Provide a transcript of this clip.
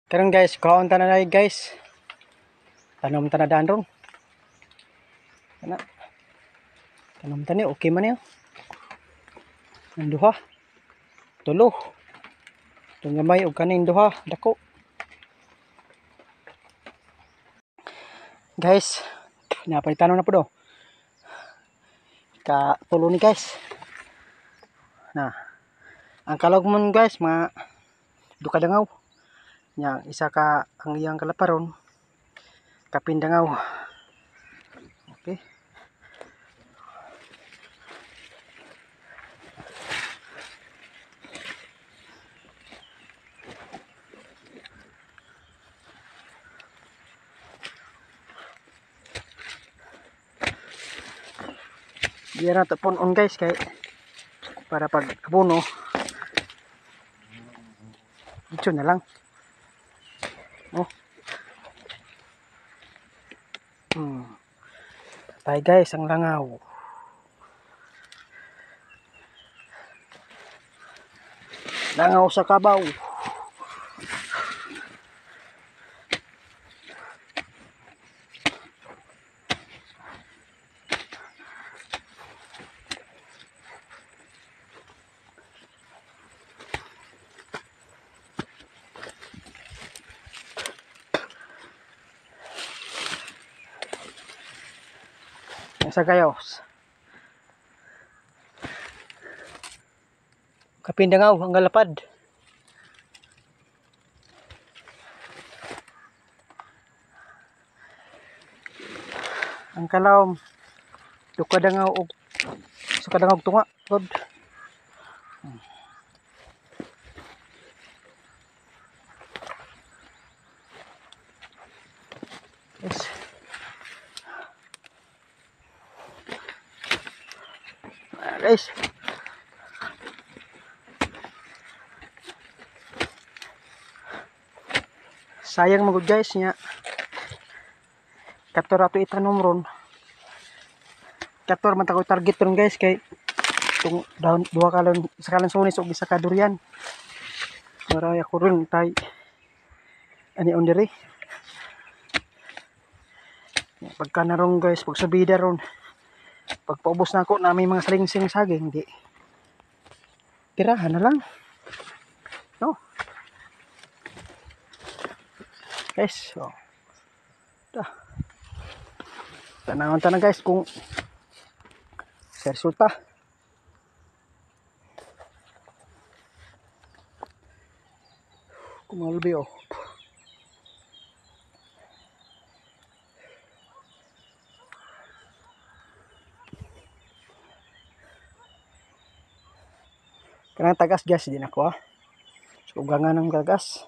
Karon guys, kaon ta na guys. Tanom ta na daan ron. Ana. Tanom ta ni okay man niyo. Ang duha. Tulo. Tung gamay og kaning duha dako. Guys, napay tanom na po do. Ka tulo ni guys. Nah. Ang kalog mon guys, duka dangaw. Nya isa ka ang iyang kalaparon kapindangaw. Okay. Diyan na tapon on guys kay para pag abono dito na lang. Oh. Tay guys ang langaw. Langaw sa kabaw. Sa gayos. Kapindangaw ang galapad. Ang kalawom dukadangaw og sa kadangaw tunga god. Yes. Guys. Sayang magud guys nya. Kator ato itanom ron. Kator man ta ko target ron guys kay tung dahon duha kalon isa kalon sunis ug isa ka durian. Maray ako ron tay ani on diri. Pagka narong guys pag subida ron pagpaubos na ako na may mga salingsing saging di tirahan na lang no guys. So tanawon ta na guys kung sa resulta. Kumalbi oh. Kanang tagas gas din ako ah. So ugangan ng tagas.